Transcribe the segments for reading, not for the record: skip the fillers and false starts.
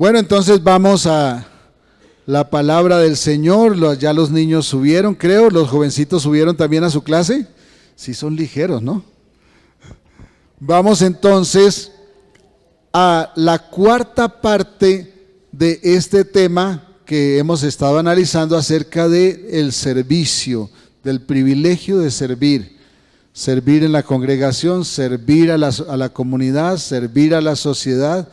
Bueno, entonces vamos a la palabra del Señor. Ya los niños subieron, creo, los jovencitos subieron también a su clase. Sí, son ligeros, ¿no? Vamos entonces a la cuarta parte de este tema que hemos estado analizando acerca del servicio, del privilegio de servir. Servir en la congregación, servir a la comunidad, servir a la sociedad,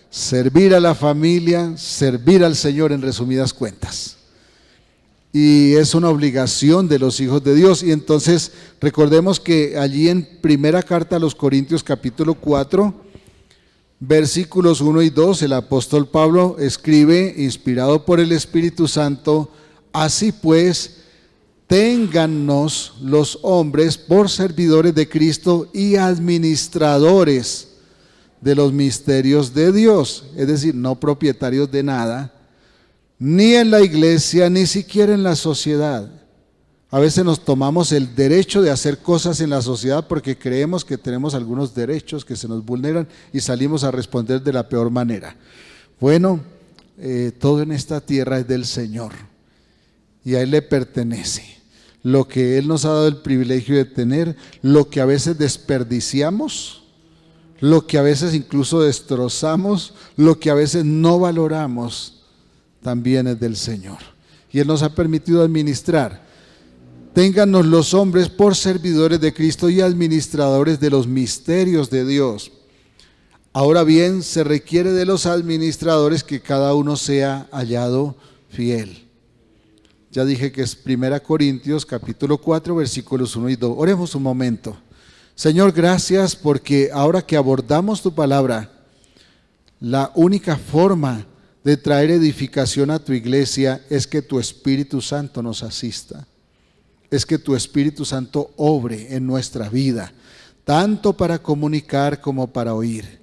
servir a la familia, servir al Señor en resumidas cuentas. Y es una obligación de los hijos de Dios. Y entonces recordemos que allí en primera carta a los Corintios capítulo 4, versículos 1 y 2, el apóstol Pablo escribe, inspirado por el Espíritu Santo: así pues, téngannos los hombres por servidores de Cristo y administradores de los misterios de Dios, es decir, no propietarios de nada, ni en la iglesia, ni siquiera en la sociedad. A veces nos tomamos el derecho de hacer cosas en la sociedad porque creemos que tenemos algunos derechos que se nos vulneran y salimos a responder de la peor manera. Bueno, todo en esta tierra es del Señor y a Él le pertenece. Lo que Él nos ha dado el privilegio de tener, lo que a veces desperdiciamos, lo que a veces incluso destrozamos, lo que a veces no valoramos, también es del Señor. Y Él nos ha permitido administrar. Téngannos los hombres por servidores de Cristo y administradores de los misterios de Dios. Ahora bien, se requiere de los administradores que cada uno sea hallado fiel. Ya dije que es 1 Corintios capítulo 4, versículos 1 y 2. Oremos un momento. Señor, gracias porque ahora que abordamos tu palabra, la única forma de traer edificación a tu iglesia es que tu Espíritu Santo nos asista. Es que tu Espíritu Santo obre en nuestra vida, tanto para comunicar como para oír.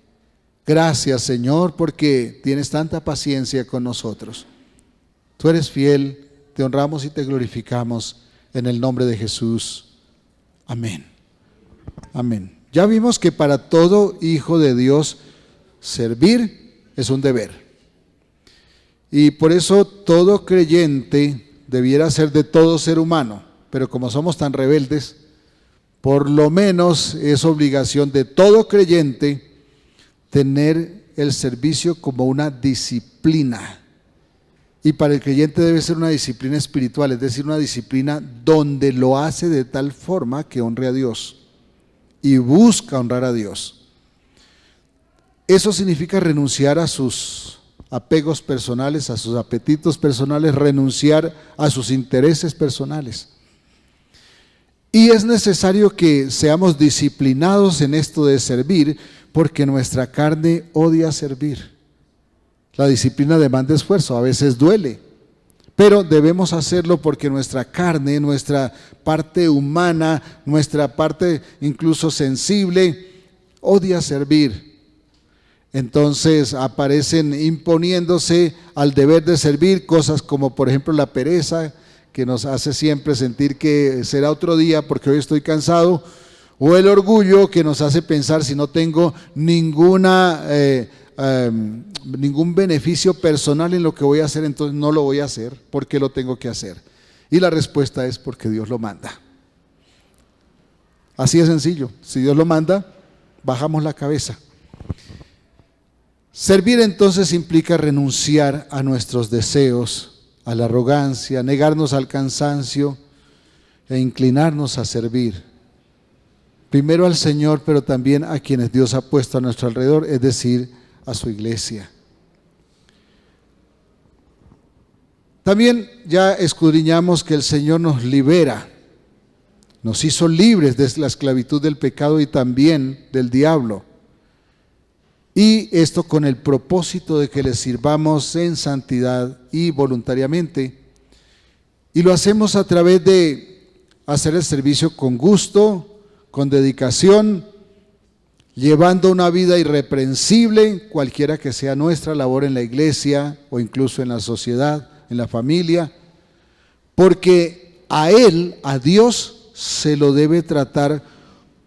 Gracias, Señor, porque tienes tanta paciencia con nosotros. Tú eres fiel, te honramos y te glorificamos en el nombre de Jesús. Amén. Amén. Ya vimos que para todo hijo de Dios servir es un deber. Y por eso todo creyente debiera ser de todo ser humano. Pero como somos tan rebeldes, por lo menos es obligación de todo creyente tener el servicio como una disciplina. Y para el creyente debe ser una disciplina espiritual, es decir, una disciplina donde lo hace de tal forma que honre a Dios y busca honrar a Dios. Eso significa renunciar a sus apegos personales, a sus apetitos personales, renunciar a sus intereses personales. Y es necesario que seamos disciplinados en esto de servir, porque nuestra carne odia servir. La disciplina demanda esfuerzo, a veces duele, pero debemos hacerlo porque nuestra carne, nuestra parte humana, nuestra parte incluso sensible, odia servir. Entonces aparecen imponiéndose al deber de servir cosas como por ejemplo la pereza, que nos hace siempre sentir que será otro día porque hoy estoy cansado, o el orgullo que nos hace pensar si no tengo ningún beneficio personal en lo que voy a hacer, entonces no lo voy a hacer. ¿Por qué lo tengo que hacer? Y la respuesta es porque Dios lo manda. Así de sencillo. Si Dios lo manda, bajamos la cabeza. Servir entonces implica renunciar a nuestros deseos, a la arrogancia, negarnos al cansancio e inclinarnos a servir. Primero al Señor, pero también a quienes Dios ha puesto a nuestro alrededor, es decir, a su iglesia. También ya escudriñamos que el Señor nos libera, nos hizo libres de la esclavitud del pecado y también del diablo. Y esto con el propósito de que le sirvamos en santidad y voluntariamente. Y lo hacemos a través de hacer el servicio con gusto, con dedicación, llevando una vida irreprensible, cualquiera que sea nuestra labor en la iglesia o incluso en la sociedad, en la familia, porque a Él, a Dios, se lo debe tratar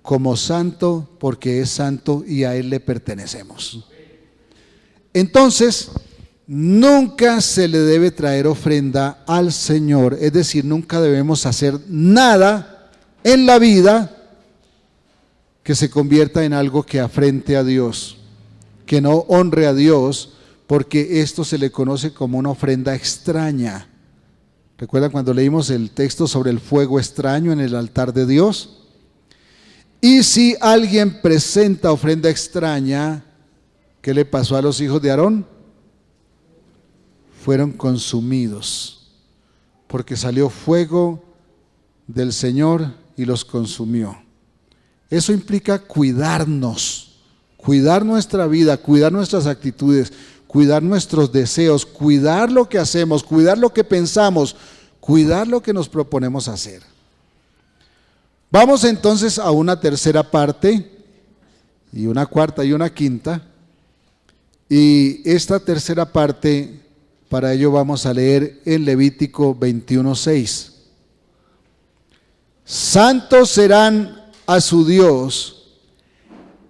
como santo, porque es santo y a Él le pertenecemos. Entonces, nunca se le debe traer ofrenda al Señor, es decir, nunca debemos hacer nada en la vida que se convierta en algo que afrente a Dios, que no honre a Dios, porque esto se le conoce como una ofrenda extraña. ¿Recuerdan cuando leímos el texto sobre el fuego extraño en el altar de Dios? Y si alguien presenta ofrenda extraña, ¿qué le pasó a los hijos de Aarón? Fueron consumidos, porque salió fuego del Señor y los consumió. Eso implica cuidarnos, cuidar nuestra vida, cuidar nuestras actitudes, cuidar nuestros deseos, cuidar lo que hacemos, cuidar lo que pensamos, cuidar lo que nos proponemos hacer. Vamos entonces a una tercera parte, y una cuarta y una quinta, y esta tercera parte, para ello vamos a leer en Levítico 21:6. Santos serán a su Dios,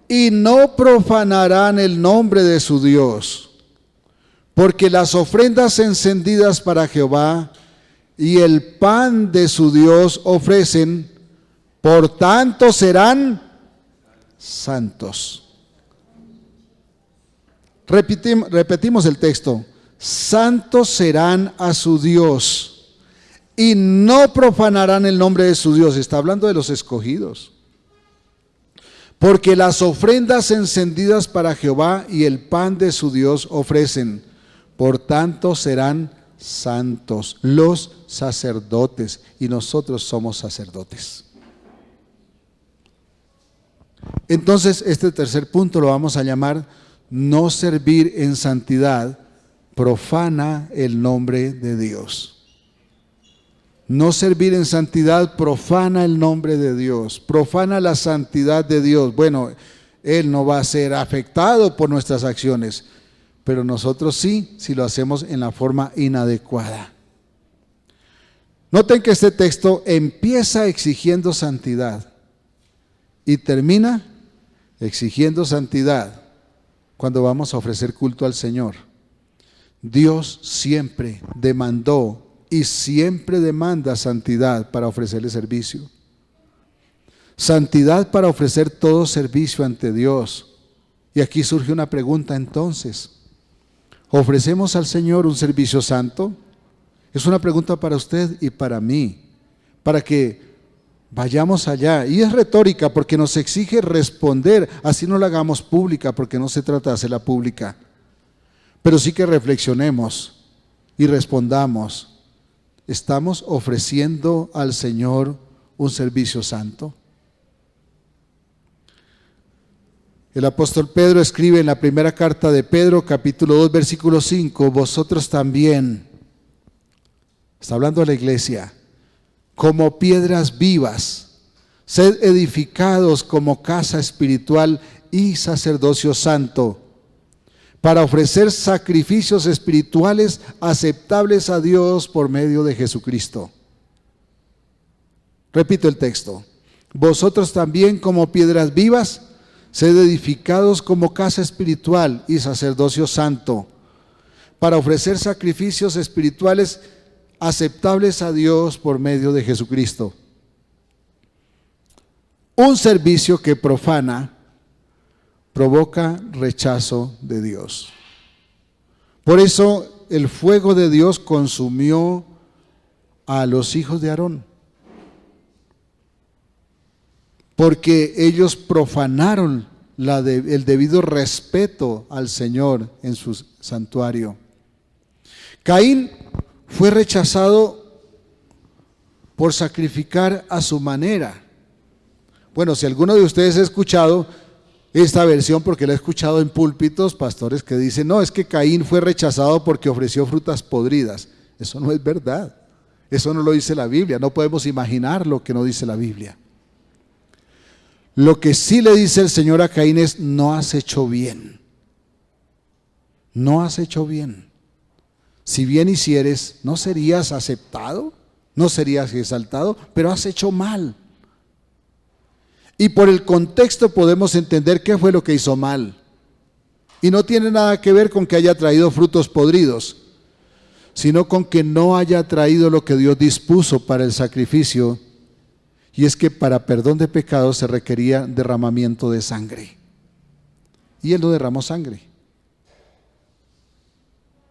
y no profanarán el nombre de su Dios, porque las ofrendas encendidas para Jehová y el pan de su Dios ofrecen, por tanto serán santos. Repetimos el texto. Santos serán a su Dios y no profanarán el nombre de su Dios. Está hablando de los escogidos. Porque las ofrendas encendidas para Jehová y el pan de su Dios ofrecen, por tanto serán santos los sacerdotes, y nosotros somos sacerdotes. Entonces este tercer punto lo vamos a llamar: no servir en santidad profana el nombre de Dios. No servir en santidad profana el nombre de Dios, profana la santidad de Dios. Bueno, Él no va a ser afectado por nuestras acciones, pero nosotros sí, si lo hacemos en la forma inadecuada. Noten que este texto empieza exigiendo santidad y termina exigiendo santidad cuando vamos a ofrecer culto al Señor. Dios siempre demandó y siempre demanda santidad para ofrecerle servicio. Santidad para ofrecer todo servicio ante Dios. Y aquí surge una pregunta entonces: ¿ofrecemos al Señor un servicio santo? Es una pregunta para usted y para mí, para que vayamos allá. Y es retórica porque nos exige responder, así no la hagamos pública, porque no se trata de hacerla pública. Pero sí que reflexionemos y respondamos: ¿estamos ofreciendo al Señor un servicio santo? El apóstol Pedro escribe en la primera carta de Pedro, capítulo 2, versículo 5, vosotros también, está hablando a la iglesia, como piedras vivas, sed edificados como casa espiritual y sacerdocio santo, para ofrecer sacrificios espirituales aceptables a Dios por medio de Jesucristo. Repito el texto: vosotros también como piedras vivas, sed edificados como casa espiritual y sacerdocio santo, para ofrecer sacrificios espirituales aceptables a Dios por medio de Jesucristo. Un servicio que profana provoca rechazo de Dios. Por eso el fuego de Dios consumió a los hijos de Aarón, porque ellos profanaron el debido respeto al Señor en su santuario. Caín fue rechazado por sacrificar a su manera. Bueno, si alguno de ustedes ha escuchado esta versión, porque la he escuchado en púlpitos, pastores que dicen: no, es que Caín fue rechazado porque ofreció frutas podridas. Eso no es verdad. Eso no lo dice la Biblia. No podemos imaginar lo que no dice la Biblia. Lo que sí le dice el Señor a Caín es: no has hecho bien. No has hecho bien. Si bien hicieres, ¿no serías aceptado? ¿No serías exaltado? Pero has hecho mal. Y por el contexto podemos entender qué fue lo que hizo mal. Y no tiene nada que ver con que haya traído frutos podridos, sino con que no haya traído lo que Dios dispuso para el sacrificio, y es que para perdón de pecados se requería derramamiento de sangre. Y Él no derramó sangre.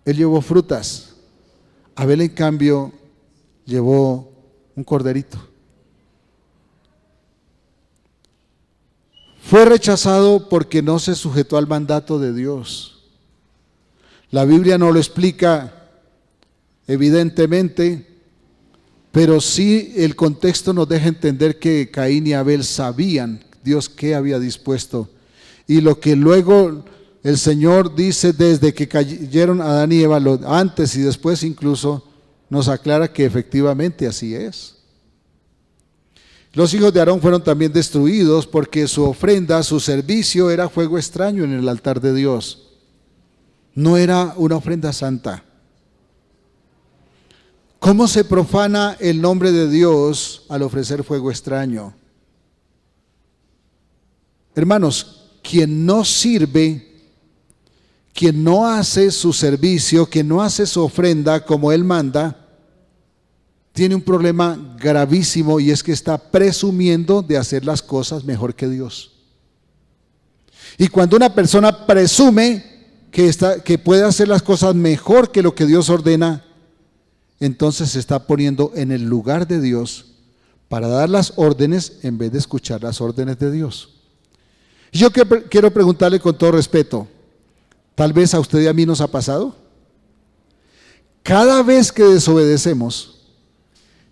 Él llevó frutas. Abel, en cambio, llevó un corderito. Fue rechazado porque no se sujetó al mandato de Dios. La Biblia no lo explica evidentemente, pero sí el contexto nos deja entender que Caín y Abel sabían Dios qué había dispuesto. Y lo que luego el Señor dice desde que cayeron Adán y Eva, antes y después incluso, nos aclara que efectivamente así es. Los hijos de Aarón fueron también destruidos porque su ofrenda, su servicio era fuego extraño en el altar de Dios. No era una ofrenda santa. ¿Cómo se profana el nombre de Dios al ofrecer fuego extraño? Hermanos, quien no sirve, quien no hace su servicio, quien no hace su ofrenda como Él manda, tiene un problema gravísimo, y es que está presumiendo de hacer las cosas mejor que Dios. Y cuando una persona presume que puede hacer las cosas mejor que lo que Dios ordena, entonces se está poniendo en el lugar de Dios para dar las órdenes en vez de escuchar las órdenes de Dios. Yo quiero preguntarle con todo respeto, tal vez a usted y a mí nos ha pasado. Cada vez que desobedecemos,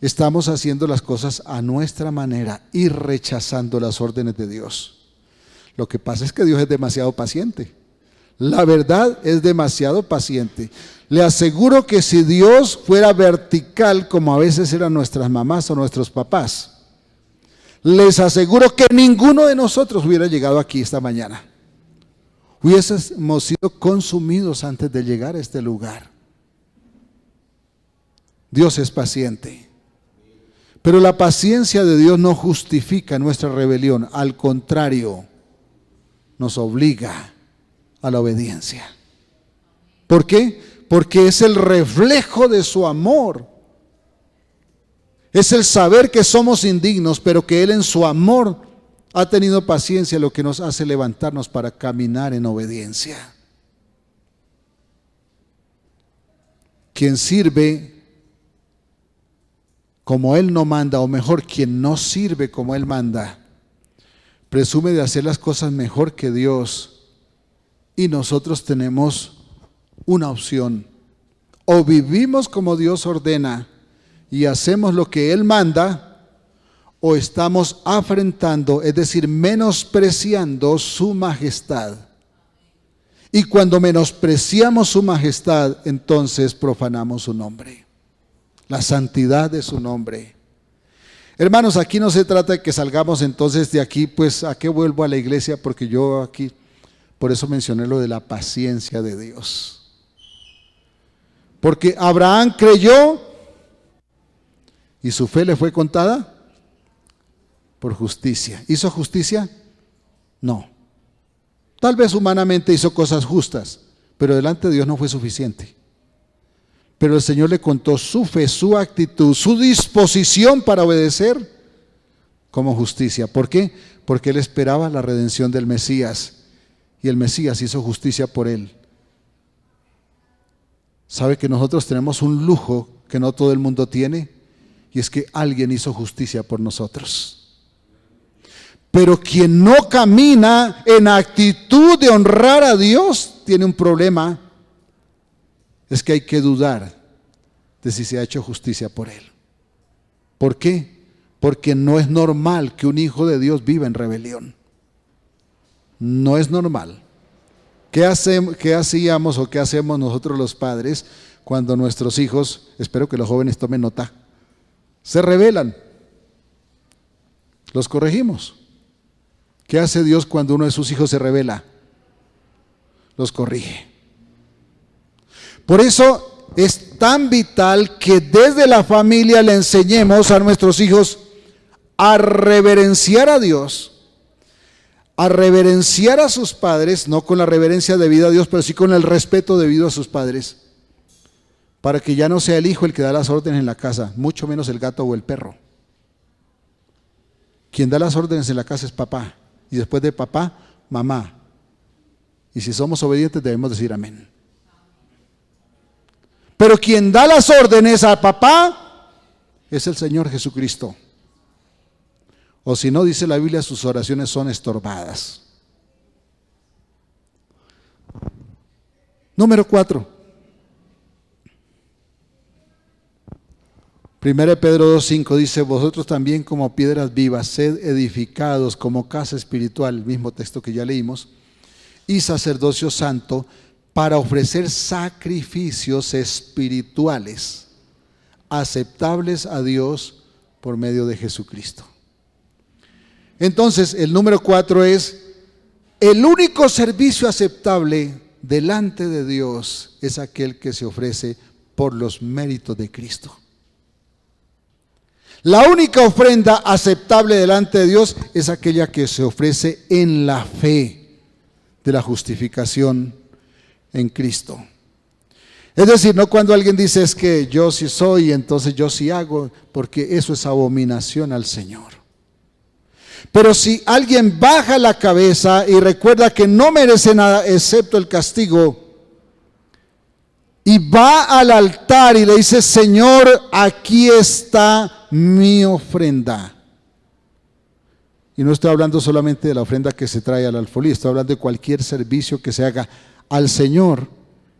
estamos haciendo las cosas a nuestra manera y rechazando las órdenes de Dios. Lo que pasa es que Dios es demasiado paciente. La verdad, es demasiado paciente. Le aseguro que si Dios fuera vertical, como a veces eran nuestras mamás o nuestros papás, les aseguro que ninguno de nosotros hubiera llegado aquí esta mañana. Hubiésemos sido consumidos antes de llegar a este lugar. Dios es paciente. Pero la paciencia de Dios no justifica nuestra rebelión, al contrario, nos obliga a la obediencia. ¿Por qué? Porque es el reflejo de su amor. Es el saber que somos indignos, pero que Él en su amor ha tenido paciencia, lo que nos hace levantarnos para caminar en obediencia. Quien sirve como Él no manda, o mejor, quien no sirve como Él manda, presume de hacer las cosas mejor que Dios. Y nosotros tenemos una opción: o vivimos como Dios ordena y hacemos lo que Él manda, o estamos afrentando, es decir, menospreciando su majestad. Y cuando menospreciamos su majestad, entonces profanamos su nombre, la santidad de su nombre. Hermanos, aquí no se trata de que salgamos entonces de aquí, pues ¿a qué vuelvo a la iglesia? Porque yo aquí, por eso mencioné lo de la paciencia de Dios. Porque Abraham creyó y su fe le fue contada por justicia. ¿Hizo justicia? No. Tal vez humanamente hizo cosas justas, pero delante de Dios no fue suficiente. Pero el Señor le contó su fe, su actitud, su disposición para obedecer como justicia. ¿Por qué? Porque él esperaba la redención del Mesías, y el Mesías hizo justicia por él. ¿Sabe que nosotros tenemos un lujo que no todo el mundo tiene? Y es que alguien hizo justicia por nosotros. Pero quien no camina en actitud de honrar a Dios tiene un problema. Es que hay que dudar de si se ha hecho justicia por él. ¿Por qué? Porque no es normal que un hijo de Dios viva en rebelión. No es normal. ¿Qué hacíamos o qué hacemos nosotros los padres cuando nuestros hijos, espero que los jóvenes tomen nota, se rebelan? Los corregimos. ¿Qué hace Dios cuando uno de sus hijos se rebela? Los corrige. Por eso es tan vital que desde la familia le enseñemos a nuestros hijos a reverenciar a Dios, a reverenciar a sus padres, no con la reverencia debida a Dios, pero sí con el respeto debido a sus padres, para que ya no sea el hijo el que da las órdenes en la casa, mucho menos el gato o el perro. Quien da las órdenes en la casa es papá, y después de papá, mamá. Y si somos obedientes debemos decir amén. Pero quien da las órdenes a papá es el Señor Jesucristo. O si no, dice la Biblia, sus oraciones son estorbadas. Número 4. 1 Pedro 2:5 dice: vosotros también como piedras vivas, sed edificados como casa espiritual, el mismo texto que ya leímos, y sacerdocio santo, para ofrecer sacrificios espirituales, aceptables a Dios por medio de Jesucristo. Entonces, el número 4 es: el único servicio aceptable delante de Dios es aquel que se ofrece por los méritos de Cristo. La única ofrenda aceptable delante de Dios es aquella que se ofrece en la fe de la justificación en Cristo. Es decir, no cuando alguien dice es que yo sí soy, entonces yo sí hago, porque eso es abominación al Señor. Pero si alguien baja la cabeza y recuerda que no merece nada excepto el castigo, y va al altar y le dice: Señor, aquí está mi ofrenda. Y no estoy hablando solamente de la ofrenda que se trae al alfolí, estoy hablando de cualquier servicio que se haga al Señor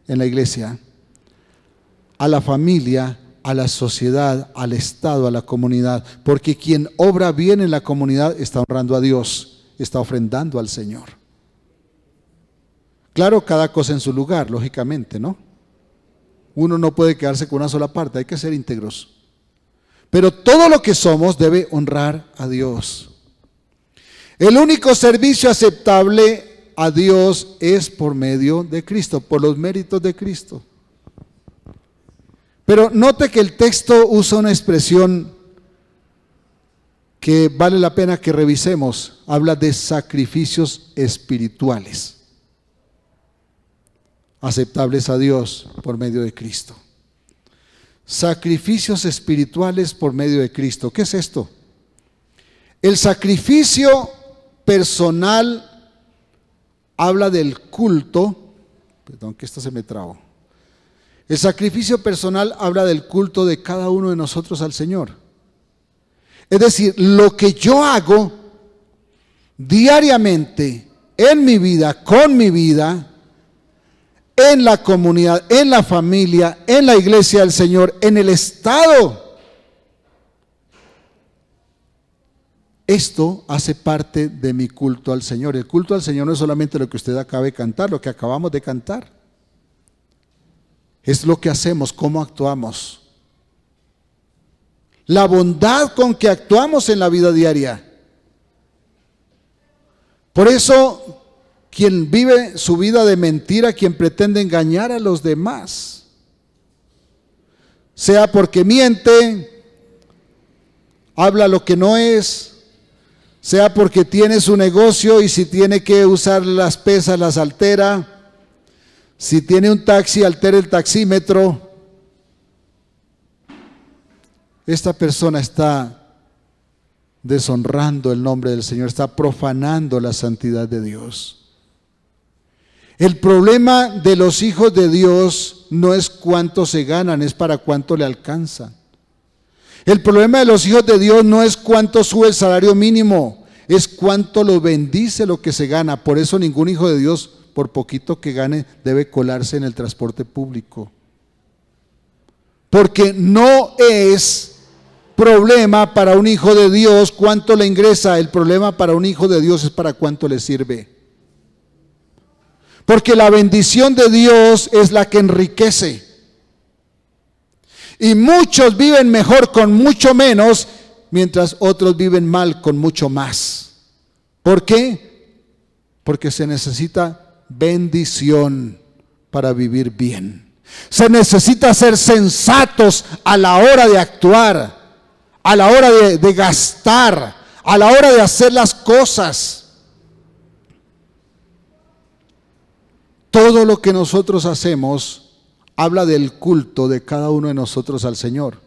en la iglesia, a la familia, a la sociedad, al Estado, a la comunidad. Porque quien obra bien en la comunidad está honrando a Dios, está ofrendando al Señor. Claro, cada cosa en su lugar, lógicamente, ¿no? Uno no puede quedarse con una sola parte, hay que ser íntegros. Pero todo lo que somos debe honrar a Dios. El único servicio aceptable a Dios es por medio de Cristo, por los méritos de Cristo. Pero note que el texto usa una expresión que vale la pena que revisemos. Habla de sacrificios espirituales, aceptables a Dios por medio de Cristo. Sacrificios espirituales por medio de Cristo. ¿Qué es esto? El sacrificio personal habla del culto. Perdón, que esto se me trabó. El sacrificio personal habla del culto de cada uno de nosotros al Señor. Es decir, lo que yo hago diariamente en mi vida, con mi vida, en la comunidad, en la familia, en la iglesia del Señor, en el Estado. Esto hace parte de mi culto al Señor. El culto al Señor no es solamente lo que usted acaba de cantar, lo que acabamos de cantar. Es lo que hacemos, cómo actuamos. La bondad con que actuamos en la vida diaria. Por eso, quien vive su vida de mentira, quien pretende engañar a los demás, sea porque miente, habla lo que no es, sea porque tiene su negocio y si tiene que usar las pesas las altera, si tiene un taxi altera el taxímetro. Esta persona está deshonrando el nombre del Señor, está profanando la santidad de Dios. El problema de los hijos de Dios no es cuánto se ganan, es para cuánto le alcanza. El problema de los hijos de Dios no es cuánto sube el salario mínimo, es cuánto lo bendice lo que se gana. Por eso ningún hijo de Dios, por poquito que gane, debe colarse en el transporte público. Porque no es problema para un hijo de Dios cuánto le ingresa, el problema para un hijo de Dios es para cuánto le sirve. Porque la bendición de Dios es la que enriquece. Y muchos viven mejor con mucho menos, mientras otros viven mal con mucho más. ¿Por qué? Porque se necesita bendición para vivir bien. Se necesita ser sensatos a la hora de actuar, a la hora de gastar, a la hora de hacer las cosas. Todo lo que nosotros hacemos habla del culto de cada uno de nosotros al Señor.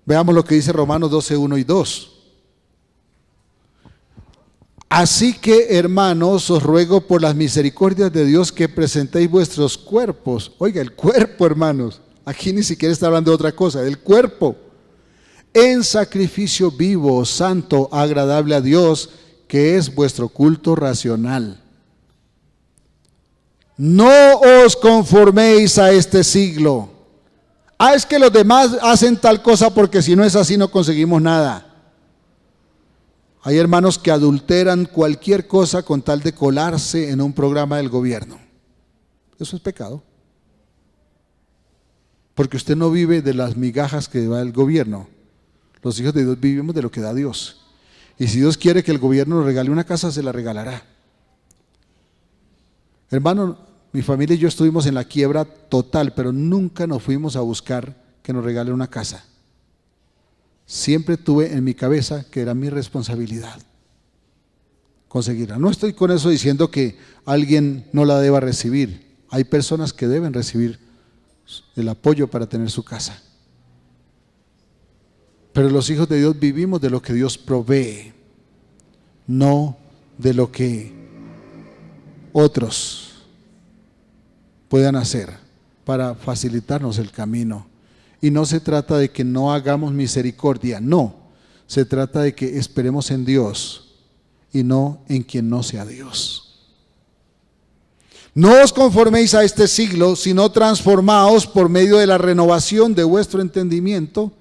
Veamos lo que dice Romanos 12, 1 y 2. Así que, hermanos, os ruego por las misericordias de Dios que presentéis vuestros cuerpos. Oiga, el cuerpo, hermanos. Aquí ni siquiera está hablando de otra cosa, el cuerpo. En sacrificio vivo, santo, agradable a Dios, que es vuestro culto racional. No os conforméis a este siglo. Es que los demás hacen tal cosa porque si no es así no conseguimos nada. Hay hermanos que adulteran cualquier cosa con tal de colarse en un programa del gobierno. Eso es pecado. Porque usted no vive de las migajas que da el gobierno. Los hijos de Dios vivimos de lo que da Dios. Y si Dios quiere que el gobierno nos regale una casa, se la regalará. Hermano, mi familia y yo estuvimos en la quiebra total, pero nunca nos fuimos a buscar que nos regalen una casa. Siempre tuve en mi cabeza que era mi responsabilidad conseguirla. No estoy con eso diciendo que alguien no la deba recibir. Hay personas que deben recibir el apoyo para tener su casa. Pero los hijos de Dios vivimos de lo que Dios provee, no de lo que otros puedan hacer para facilitarnos el camino. Y no se trata de que no hagamos misericordia, no. Se trata de que esperemos en Dios y no en quien no sea Dios. No os conforméis a este siglo, sino transformaos por medio de la renovación de vuestro entendimiento,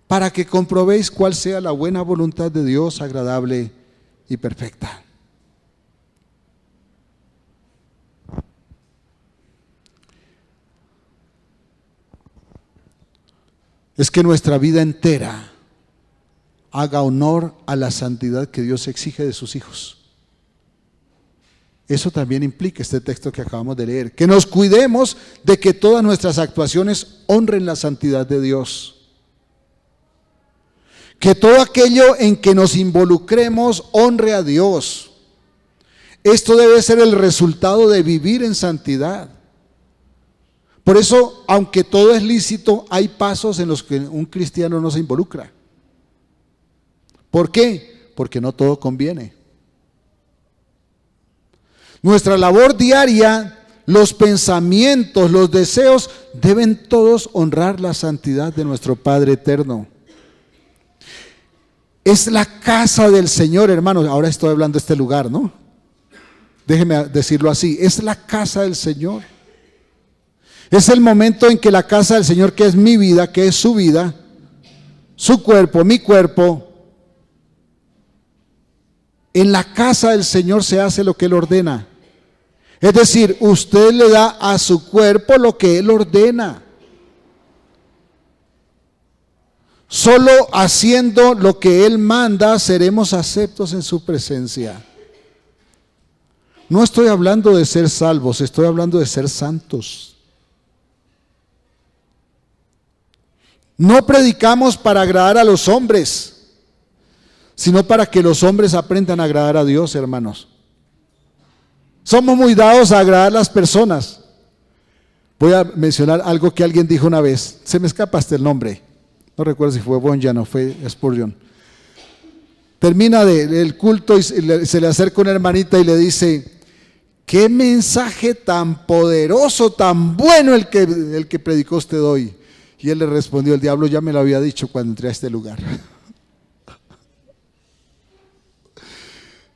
para que comprobéis cuál sea la buena voluntad de Dios, agradable y perfecta. Es que nuestra vida entera haga honor a la santidad que Dios exige de sus hijos. Eso también implica este texto que acabamos de leer, que nos cuidemos de que todas nuestras actuaciones honren la santidad de Dios. Que todo aquello en que nos involucremos honre a Dios. Esto debe ser el resultado de vivir en santidad. Por eso, aunque todo es lícito, hay pasos en los que un cristiano no se involucra. ¿Por qué? Porque no todo conviene. Nuestra labor diaria, los pensamientos, los deseos, deben todos honrar la santidad de nuestro Padre eterno. Es la casa del Señor, hermanos. Ahora estoy hablando de este lugar, ¿no? Déjeme decirlo así. Es la casa del Señor. Es el momento en que la casa del Señor, que es mi vida, que es su vida, su cuerpo, mi cuerpo, en la casa del Señor se hace lo que Él ordena. Es decir, usted le da a su cuerpo lo que Él ordena. Solo haciendo lo que Él manda seremos aceptos en su presencia. No estoy hablando de ser salvos, estoy hablando de ser santos. No predicamos para agradar a los hombres, sino para que los hombres aprendan a agradar a Dios, hermanos. Somos muy dados a agradar a las personas. Voy a mencionar algo que alguien dijo una vez, se me escapa hasta el nombre. No recuerdo si fue Bonjan o fue Spurgeon. Termina el culto y se le acerca una hermanita y le dice: qué mensaje tan poderoso, tan bueno el que predicó usted hoy. Y él le respondió: el diablo ya me lo había dicho cuando entré a este lugar.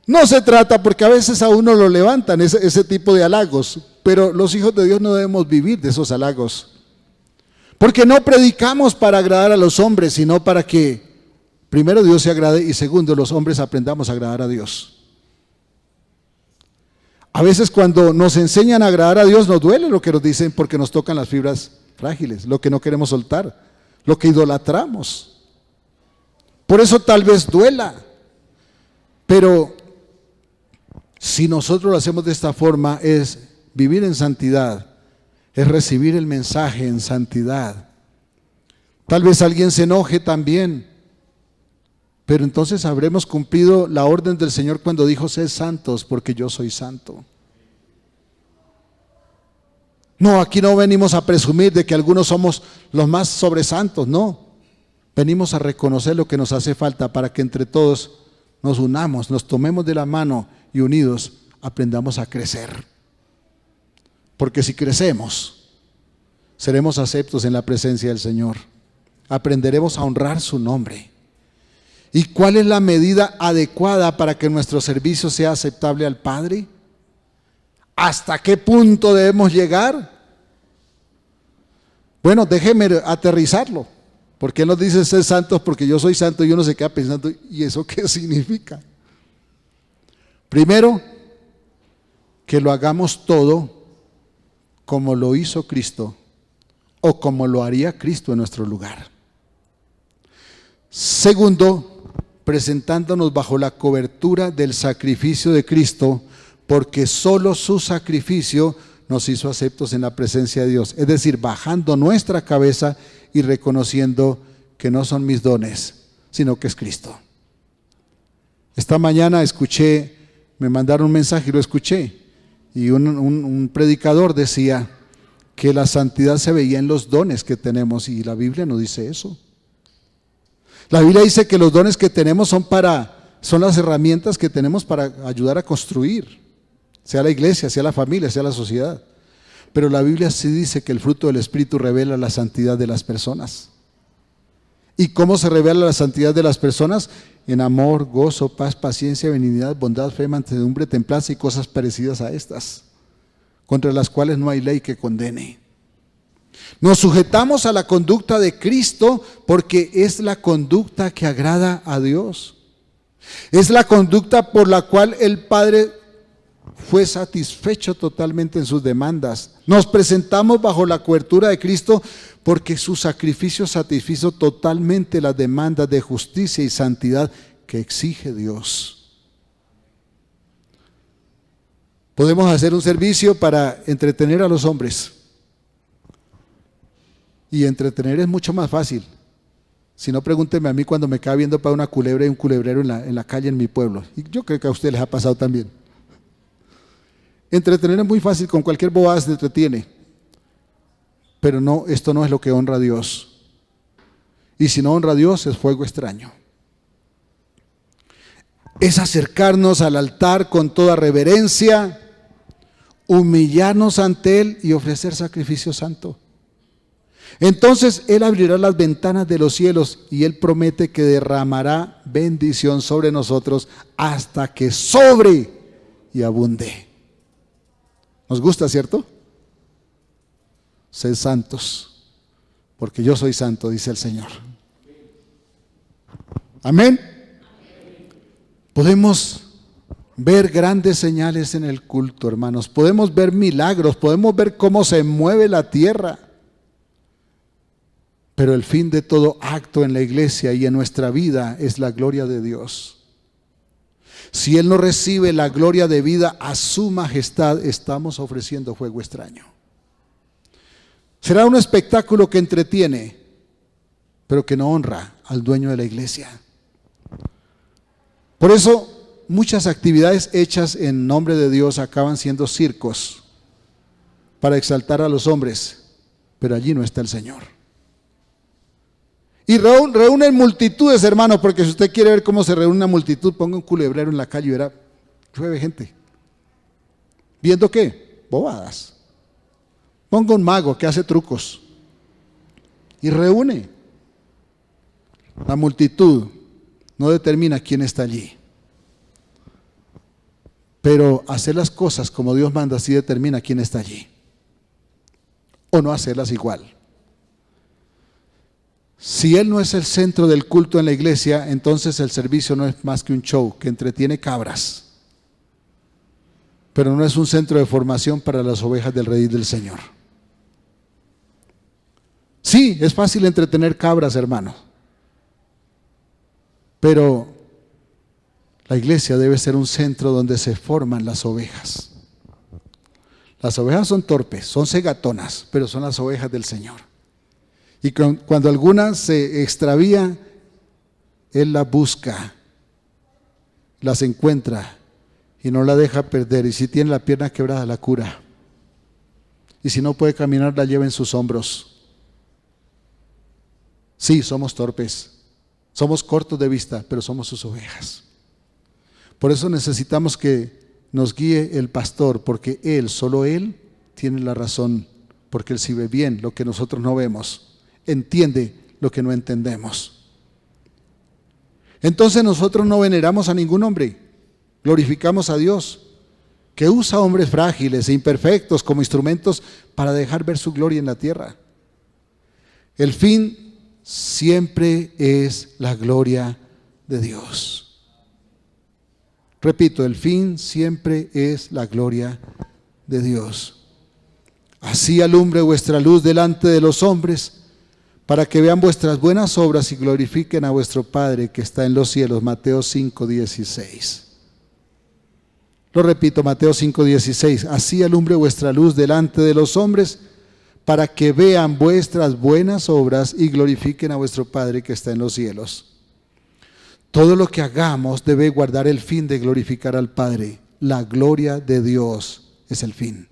No se trata, porque a veces a uno lo levantan ese tipo de halagos, pero los hijos de Dios no debemos vivir de esos halagos. Porque no predicamos para agradar a los hombres, sino para que primero Dios se agrade y segundo los hombres aprendamos a agradar a Dios. A veces cuando nos enseñan a agradar a Dios nos duele lo que nos dicen porque nos tocan las fibras frágiles, lo que no queremos soltar, lo que idolatramos. Por eso tal vez duela, pero si nosotros lo hacemos de esta forma es vivir en santidad. Es recibir el mensaje en santidad. Tal vez alguien se enoje también, pero entonces habremos cumplido la orden del Señor cuando dijo: sed santos porque yo soy santo. No, aquí no venimos a presumir de que algunos somos los más sobresantos, no. Venimos a reconocer lo que nos hace falta para que entre todos nos unamos, nos tomemos de la mano y unidos aprendamos a crecer. Porque si crecemos, seremos aceptos en la presencia del Señor. Aprenderemos a honrar su nombre. ¿Y cuál es la medida adecuada para que nuestro servicio sea aceptable al Padre? ¿Hasta qué punto debemos llegar? Bueno, déjeme aterrizarlo. Porque Él nos dice ser santos porque yo soy santo y uno se queda pensando, ¿y eso qué significa? Primero, que lo hagamos todo como lo hizo Cristo o como lo haría Cristo en nuestro lugar. Segundo, presentándonos bajo la cobertura del sacrificio de Cristo, porque solo su sacrificio nos hizo aceptos en la presencia de Dios. Es decir, bajando nuestra cabeza y reconociendo que no son mis dones, sino que es Cristo. Esta mañana me mandaron un mensaje y lo escuché, y un predicador decía que la santidad se veía en los dones que tenemos, y la Biblia no dice eso. La Biblia dice que los dones que tenemos son las herramientas que tenemos para ayudar a construir, sea la iglesia, sea la familia, sea la sociedad. Pero la Biblia sí dice que el fruto del Espíritu revela la santidad de las personas. ¿Y cómo se revela la santidad de las personas? En amor, gozo, paz, paciencia, benignidad, bondad, fe, mansedumbre, templanza y cosas parecidas a estas, contra las cuales no hay ley que condene. Nos sujetamos a la conducta de Cristo porque es la conducta que agrada a Dios. Es la conducta por la cual el Padre fue satisfecho totalmente en sus demandas. Nos presentamos bajo la cobertura de Cristo porque su sacrificio satisfizo totalmente las demandas de justicia y santidad que exige Dios. Podemos hacer un servicio para entretener a los hombres. Y entretener es mucho más fácil. Si no, pregúnteme a mí cuando me queda viendo para una culebra y un culebrero en la calle en mi pueblo. Y yo creo que a ustedes les ha pasado también. Entretener es muy fácil, con cualquier bobada se entretiene. Pero no, esto no es lo que honra a Dios. Y si no honra a Dios, es fuego extraño. Es acercarnos al altar con toda reverencia, humillarnos ante Él y ofrecer sacrificio santo. Entonces Él abrirá las ventanas de los cielos y Él promete que derramará bendición sobre nosotros hasta que sobre y abunde. ¿Nos gusta, cierto? Sed santos, porque yo soy santo, dice el Señor. Amén. Podemos ver grandes señales en el culto, hermanos. Podemos ver milagros, podemos ver cómo se mueve la tierra. Pero el fin de todo acto en la iglesia y en nuestra vida es la gloria de Dios. Si Él no recibe la gloria debida a su majestad, estamos ofreciendo fuego extraño. Será un espectáculo que entretiene, pero que no honra al dueño de la iglesia. Por eso, muchas actividades hechas en nombre de Dios acaban siendo circos para exaltar a los hombres, pero allí no está el Señor. Y reúnen multitudes, hermanos, porque si usted quiere ver cómo se reúne una multitud, ponga un culebrero en la calle y verá, llueve gente. ¿Viendo qué? Bobadas. Ponga un mago que hace trucos y reúne. La multitud no determina quién está allí. Pero hacer las cosas como Dios manda sí determina quién está allí. O no hacerlas igual. Si Él no es el centro del culto en la iglesia, entonces el servicio no es más que un show que entretiene cabras. Pero no es un centro de formación para las ovejas del redil del Señor. Sí, es fácil entretener cabras, hermano. Pero la iglesia debe ser un centro donde se forman las ovejas. Las ovejas son torpes, son cegatonas, pero son las ovejas del Señor. Y cuando alguna se extravía, Él la busca, las encuentra y no la deja perder. Y si tiene la pierna quebrada, la cura. Y si no puede caminar, la lleva en sus hombros. Sí, somos torpes, somos cortos de vista, pero somos sus ovejas. Por eso necesitamos que nos guíe el pastor, porque Él, solo Él, tiene la razón, porque Él sí ve bien lo que nosotros no vemos, entiende lo que no entendemos. Entonces nosotros no veneramos a ningún hombre, glorificamos a Dios, que usa hombres frágiles e imperfectos como instrumentos para dejar ver su gloria en la tierra. El fin siempre es la gloria de Dios. Repito, el fin siempre es la gloria de Dios. Así alumbre vuestra luz delante de los hombres, para que vean vuestras buenas obras y glorifiquen a vuestro Padre que está en los cielos. Mateo 5:16. Lo repito, Mateo 5:16. Así alumbre vuestra luz delante de los hombres, para que vean vuestras buenas obras y glorifiquen a vuestro Padre que está en los cielos. Todo lo que hagamos debe guardar el fin de glorificar al Padre. La gloria de Dios es el fin.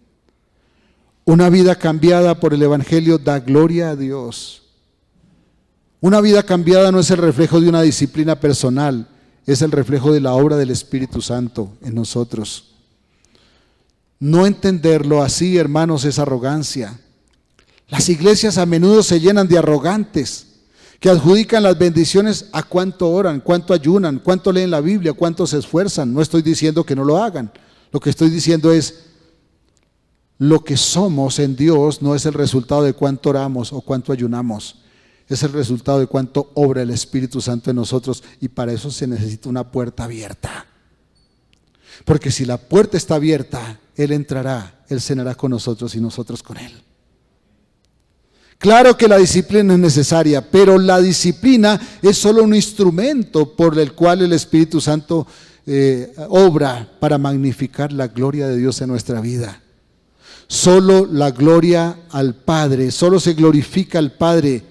Una vida cambiada por el Evangelio da gloria a Dios. Una vida cambiada no es el reflejo de una disciplina personal, es el reflejo de la obra del Espíritu Santo en nosotros. No entenderlo así, hermanos, es arrogancia. Las iglesias a menudo se llenan de arrogantes que adjudican las bendiciones a cuánto oran, cuánto ayunan, cuánto leen la Biblia, cuánto se esfuerzan. No estoy diciendo que no lo hagan. Lo que estoy diciendo es, lo que somos en Dios no es el resultado de cuánto oramos o cuánto ayunamos. Es el resultado de cuánto obra el Espíritu Santo en nosotros, y para eso se necesita una puerta abierta. Porque si la puerta está abierta, Él entrará, Él cenará con nosotros y nosotros con Él. Claro que la disciplina es necesaria, pero la disciplina es solo un instrumento por el cual el Espíritu Santo obra para magnificar la gloria de Dios en nuestra vida. Solo la gloria al Padre, solo se glorifica al Padre,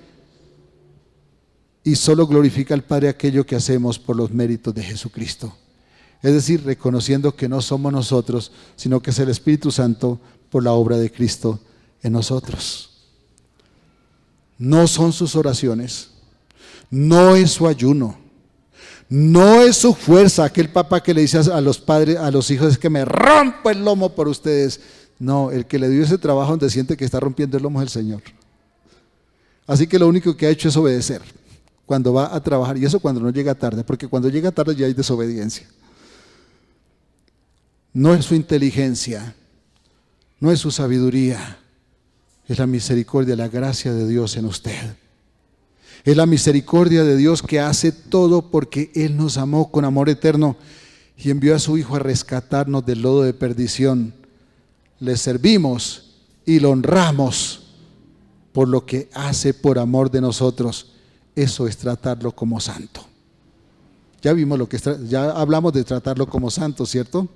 y solo glorifica al Padre aquello que hacemos por los méritos de Jesucristo. Es decir, reconociendo que no somos nosotros, sino que es el Espíritu Santo por la obra de Cristo en nosotros. No son sus oraciones, no es su ayuno, no es su fuerza. Aquel papá que le dice a los padres, a los hijos, es que me rompo el lomo por ustedes. No, el que le dio ese trabajo donde siente que está rompiendo el lomo es el Señor. Así que lo único que ha hecho es obedecer cuando va a trabajar, y eso cuando no llega tarde, porque cuando llega tarde ya hay desobediencia. No es su inteligencia, no es su sabiduría, es la misericordia, la gracia de Dios en usted. Es la misericordia de Dios que hace todo porque Él nos amó con amor eterno y envió a su Hijo a rescatarnos del lodo de perdición. Le servimos y lo honramos por lo que hace por amor de nosotros. Eso es tratarlo como santo. Ya vimos ya hablamos de tratarlo como santo, ¿cierto?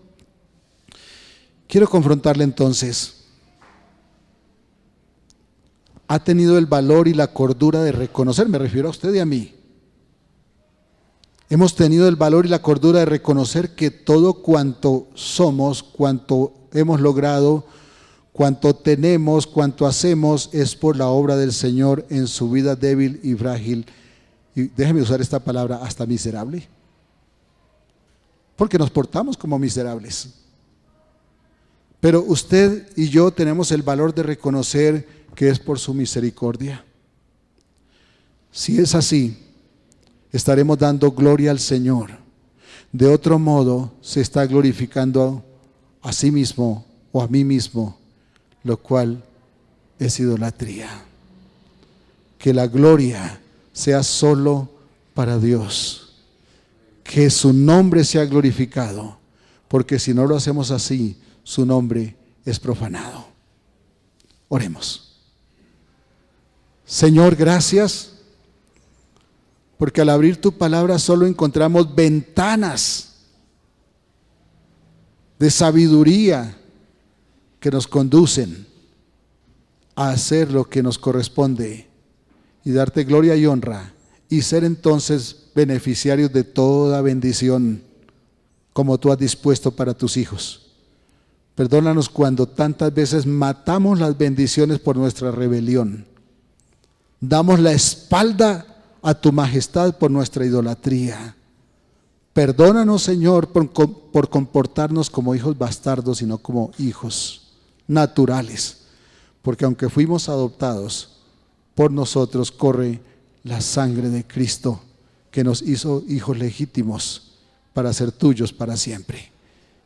Quiero confrontarle entonces. ¿Ha tenido el valor y la cordura de reconocer? Me refiero a usted y a mí. Hemos tenido el valor y la cordura de reconocer que todo cuanto somos, cuanto hemos logrado, cuanto tenemos, cuanto hacemos, es por la obra del Señor en su vida débil y frágil. Y déjeme usar esta palabra, hasta miserable. Porque nos portamos como miserables. Pero usted y yo tenemos el valor de reconocer que es por su misericordia. Si es así, estaremos dando gloria al Señor. De otro modo, se está glorificando a sí mismo o a mí mismo, lo cual es idolatría. Que la gloria sea solo para Dios. Que su nombre sea glorificado, porque si no lo hacemos así, su nombre es profanado. Oremos. Señor, gracias, porque al abrir tu palabra solo encontramos ventanas de sabiduría que nos conducen a hacer lo que nos corresponde y darte gloria y honra y ser entonces beneficiarios de toda bendición como tú has dispuesto para tus hijos. Perdónanos cuando tantas veces matamos las bendiciones por nuestra rebelión. Damos la espalda a tu majestad por nuestra idolatría. Perdónanos, Señor, por comportarnos como hijos bastardos y no como hijos naturales. Porque aunque fuimos adoptados, por nosotros corre la sangre de Cristo, que nos hizo hijos legítimos para ser tuyos para siempre.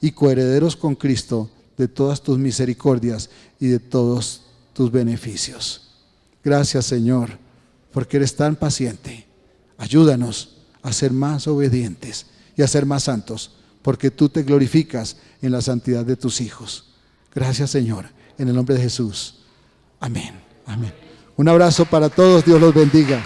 Y coherederos con Cristo de todas tus misericordias y de todos tus beneficios. Gracias, Señor, porque eres tan paciente. Ayúdanos a ser más obedientes y a ser más santos, porque tú te glorificas en la santidad de tus hijos. Gracias, Señor, en el nombre de Jesús. Amén. Amén. Un abrazo para todos. Dios los bendiga.